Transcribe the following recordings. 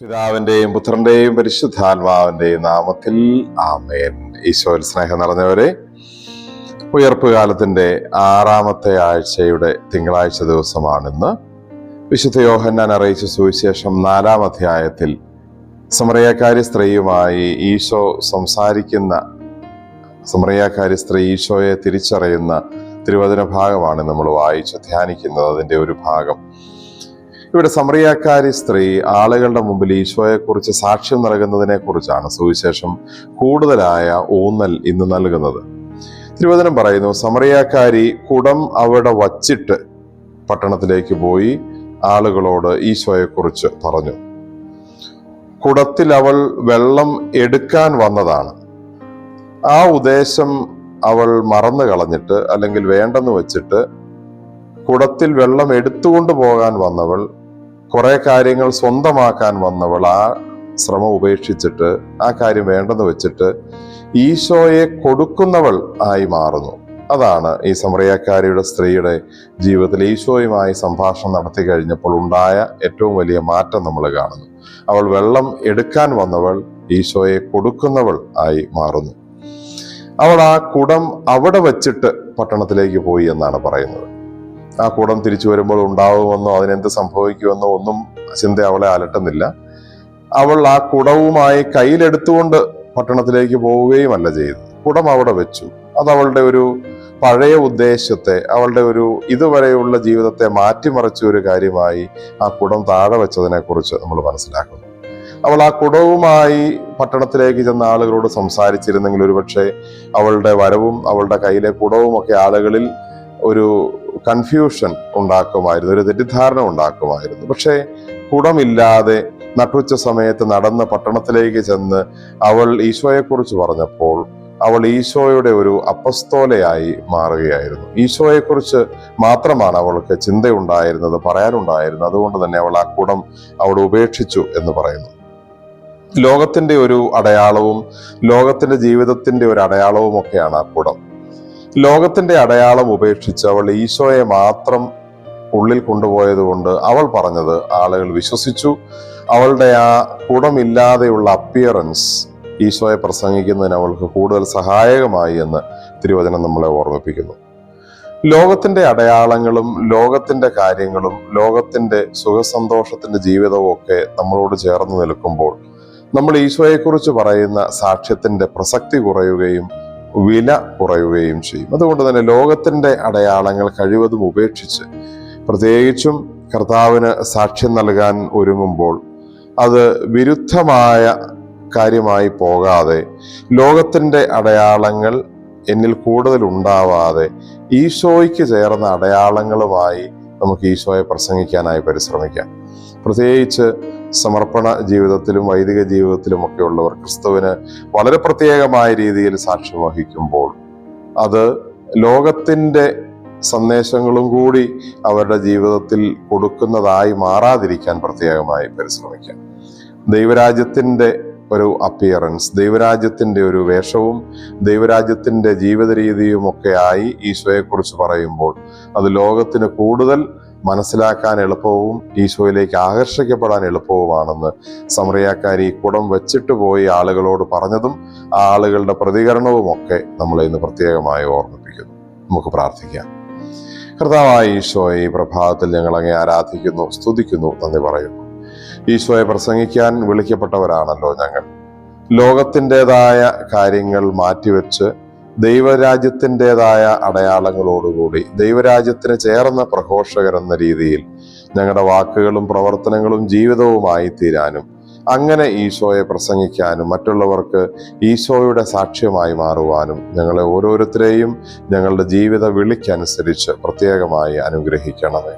പിതാവിന്റെയും പുത്രന്റെയും പരിശുദ്ധാത്മാവിന്റെയും നാമത്തിൽ ആമേൻ. ഈശോയിൽ സ്നേഹം നിറഞ്ഞവരെ, ഉയർപ്പുകാലത്തിന്റെ 6-ാമത്തെ ആഴ്ചയുടെ തിങ്കളാഴ്ച ദിവസമാണിന്ന്. വിശുദ്ധ യോഹന്നാൻ അറിയിച്ച സുവിശേഷം 4-ാം അധ്യായത്തിൽ സമറിയാക്കാരി സ്ത്രീയുമായി ഈശോ സംസാരിക്കുന്ന, സമറിയാക്കാരി സ്ത്രീ ഈശോയെ തിരിച്ചറിയുന്ന തിരുവചന ഭാഗമാണ് നമ്മൾ വായിച്ച് ധ്യാനിക്കുന്നത്. അതിൻ്റെ ഒരു ഭാഗം ഇവിടെ സമറിയാക്കാരി സ്ത്രീ ആളുകളുടെ മുമ്പിൽ ഈശോയെക്കുറിച്ച് സാക്ഷ്യം നൽകുന്നതിനെ കുറിച്ചാണ് സുവിശേഷം കൂടുതലായ ഊന്നൽ ഇന്ന് നൽകുന്നത്. തിരുവചനം പറയുന്നു, സമറിയാക്കാരി കുടം അവിടെ വച്ചിട്ട് പട്ടണത്തിലേക്ക് പോയി ആളുകളോട് ഈശോയെക്കുറിച്ച് പറഞ്ഞു. കുടത്തിൽ അവൾ വെള്ളം എടുക്കാൻ വന്നതാണ്. ആ ഉദ്ദേശം അവൾ മറന്നു കളഞ്ഞിട്ട്, അല്ലെങ്കിൽ വേണ്ടെന്ന് വെച്ചിട്ട്, കുടത്തിൽ വെള്ളം എടുത്തുകൊണ്ട് പോകാൻ വന്നവൾ, കുറെ കാര്യങ്ങൾ സ്വന്തമാക്കാൻ വന്നവൾ ആ ശ്രമം ഉപേക്ഷിച്ചിട്ട്, ആ കാര്യം വേണ്ടെന്ന് വെച്ചിട്ട് ഈശോയെ കൊടുക്കുന്നവൾ ആയി മാറുന്നു. അതാണ് ഈ സമറിയാക്കാരിയുടെ സ്ത്രീയുടെ ജീവിതത്തിൽ ഈശോയുമായി സംഭാഷണം നടത്തി കഴിഞ്ഞപ്പോൾ ഉണ്ടായ ഏറ്റവും വലിയ മാറ്റം നമ്മൾ കാണുന്നു. അവൾ വെള്ളം എടുക്കാൻ വന്നവൾ ഈശോയെ കൊടുക്കുന്നവൾ ആയി മാറുന്നു. അവൾ ആ കുടം അവിടെ വച്ചിട്ട് പട്ടണത്തിലേക്ക് പോയി എന്നാണ് പറയുന്നത്. ആ കുടം തിരിച്ചു വരുമ്പോൾ ഉണ്ടാവുമെന്നോ അതിനെന്ത് സംഭവിക്കുമെന്നോ ഒന്നും ചിന്ത അവളെ അലട്ടുന്നില്ല. അവൾ ആ കുടവുമായി കയ്യിലെടുത്തുകൊണ്ട് പട്ടണത്തിലേക്ക് പോവുകയുമല്ല ചെയ്തത്. കുടം അവിടെ വെച്ചു. അത് അവളുടെ ഒരു പഴയ ഉദ്ദേശത്തെ, അവളുടെ ഒരു ഇതുവരെയുള്ള ജീവിതത്തെ മാറ്റിമറിച്ച ഒരു കാര്യമായി ആ കുടം താഴെ വെച്ചതിനെ കുറിച്ച് നമ്മൾ മനസ്സിലാക്കുന്നു. അവൾ ആ കുടവുമായി പട്ടണത്തിലേക്ക് ചെന്ന ആളുകളോട് സംസാരിച്ചിരുന്നെങ്കിൽ ഒരുപക്ഷെ അവളുടെ വരവും അവളുടെ കയ്യിലെ കുടവും ഒക്കെ ആളുകളിൽ ഒരു കൺഫ്യൂഷൻ ഉണ്ടാക്കുമായിരുന്നു, ഒരു തെറ്റിദ്ധാരണ ഉണ്ടാക്കുമായിരുന്നു. പക്ഷേ കുടമില്ലാതെ നട്ടുച്ച സമയത്ത് നടന്ന് പട്ടണത്തിലേക്ക് ചെന്ന് അവൾ ഈശോയെക്കുറിച്ച് പറഞ്ഞപ്പോൾ അവൾ ഈശോയുടെ ഒരു അപ്പസ്തോലയായി മാറുകയായിരുന്നു. ഈശോയെക്കുറിച്ച് മാത്രമാണ് അവൾക്ക് ചിന്തയുണ്ടായിരുന്നത്, പറയാനുണ്ടായിരുന്നത്. അതുകൊണ്ട് തന്നെ അവൾ ആ കുടം അവിടെ ഉപേക്ഷിച്ചു എന്ന് പറയുന്നു. ലോകത്തിന്റെ ഒരു അടയാളവും ലോകത്തിന്റെ ജീവിതത്തിന്റെ ഒരു അടയാളവും ഒക്കെയാണ് ആ കുടം. ലോകത്തിന്റെ അടയാളം ഉപേക്ഷിച്ച് അവൾ ഈശോയെ മാത്രം ഉള്ളിൽ കൊണ്ടുപോയത് കൊണ്ട് അവൾ പറഞ്ഞത് ആളുകൾ വിശ്വസിച്ചു. അവളുടെ ആ കുടമില്ലാതെയുള്ള അപ്പിയറൻസ് ഈശോയെ പ്രസംഗിക്കുന്നതിന് അവൾക്ക് കൂടുതൽ സഹായകമായി എന്ന് തിരുവചനം നമ്മളെ ഓർമ്മിപ്പിക്കുന്നു. ലോകത്തിന്റെ അടയാളങ്ങളും ലോകത്തിന്റെ കാര്യങ്ങളും ലോകത്തിന്റെ സുഖസന്തോഷത്തിന്റെ ജീവിതവും ഒക്കെ നമ്മളോട് ചേർന്ന് നിൽക്കുമ്പോൾ നമ്മൾ ഈശോയെക്കുറിച്ച് പറയുന്ന സാക്ഷ്യത്തിന്റെ പ്രസക്തി കുറയുകയും വില കുറയുകയും ചെയ്യും. അതുകൊണ്ട് തന്നെ ലോകത്തിന്റെ അടയാളങ്ങൾ കഴിവതും ഉപേക്ഷിച്ച്, പ്രത്യേകിച്ചും കർത്താവിന് സാക്ഷ്യം നൽകാൻ ഒരുങ്ങുമ്പോൾ അത് വിരുദ്ധമായ കാര്യമായി പോകാതെ, ലോകത്തിന്റെ അടയാളങ്ങൾ എന്നിൽ കൂടുതൽ ഉണ്ടാവാതെ ഈശോയ്ക്ക് ചേർന്ന അടയാളങ്ങളുമായി നമുക്ക് ഈശോയെ പ്രസംഗിക്കാനായി പരിശ്രമിക്കാം. പ്രത്യേകിച്ച് സമർപ്പണ ജീവിതത്തിലും വൈദിക ജീവിതത്തിലും ഒക്കെ ഉള്ളവർ ക്രിസ്തുവിന് വളരെ പ്രത്യേകമായ രീതിയിൽ സാക്ഷ്യം വഹിക്കുമ്പോൾ അത് ലോകത്തിന്റെ സന്ദേശങ്ങളും കൂടി അവരുടെ ജീവിതത്തിൽ കൊടുക്കുന്നതായി മാറാതിരിക്കാൻ പ്രത്യേകമായി പരിശ്രമിക്കാം. ദൈവരാജ്യത്തിന്റെ ഒരു അപ്പിയറൻസ്, ദൈവരാജ്യത്തിന്റെ ഒരു വേഷവും ദൈവരാജ്യത്തിന്റെ ജീവിത രീതിയും ഒക്കെ ആയി ഈശോയെക്കുറിച്ച് പറയുമ്പോൾ അത് ലോകത്തിന് കൂടുതൽ മനസ്സിലാക്കാൻ എളുപ്പവും ഈശോയിലേക്ക് ആകർഷിക്കപ്പെടാൻ എളുപ്പവുമാണെന്ന് സമറിയാക്കാരി കുടം വെച്ചിട്ട് പോയി ആളുകളോട് പറഞ്ഞതും ആ ആളുകളുടെ പ്രതികരണവും ഒക്കെ നമ്മളെ ഇന്ന് പ്രത്യേകമായി ഓർമ്മിപ്പിക്കുന്നു. നമുക്ക് പ്രാർത്ഥിക്കാം. കർത്താവായ ഈശോയെ, ഈ പ്രഭാതത്തിൽ ഞങ്ങൾ അങ്ങേ ആരാധിക്കുന്നു, സ്തുതിക്കുന്നു, നന്ദി പറയുന്നു. ഈശോയെ പ്രസംഗിക്കാൻ വിളിക്കപ്പെട്ടവരാണല്ലോ ഞങ്ങൾ. ലോകത്തിൻ്റെതായ കാര്യങ്ങൾ മാറ്റിവെച്ച് ദൈവരാജ്യത്തിൻ്റെതായ അടയാളങ്ങളോടുകൂടി ദൈവരാജ്യത്തിന് ചേർന്ന പ്രഘോഷകരെന്ന രീതിയിൽ ഞങ്ങളുടെ വാക്കുകളും പ്രവർത്തനങ്ങളും ജീവിതവുമായി തീരാനും, അങ്ങനെ ഈശോയെ പ്രസംഗിക്കാനും മറ്റുള്ളവർക്ക് ഈശോയുടെ സാക്ഷ്യമായി മാറുവാനും ഞങ്ങളെ ഓരോരുത്തരെയും ഞങ്ങളുടെ ജീവിത വിളിക്കനുസരിച്ച് പ്രത്യേകമായി അനുഗ്രഹിക്കണമേ.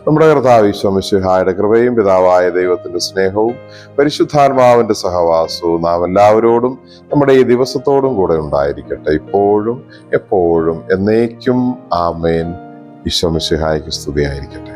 നമ്മുടെ കർത്താവ് ഈശോ മിശിഹായുടെ കൃപയും പിതാവായ ദൈവത്തിന്റെ സ്നേഹവും പരിശുദ്ധാത്മാവിന്റെ സഹവാസവും നാം എല്ലാവരോടും നമ്മുടെ ഈ ദിവസത്തോടും കൂടെ ഉണ്ടായിരിക്കട്ടെ, ഇപ്പോഴും എപ്പോഴും എന്നേക്കും. ആമേൻ. ഈശോ മിശിഹായ്ക്ക് സ്തുതിയായിരിക്കട്ടെ.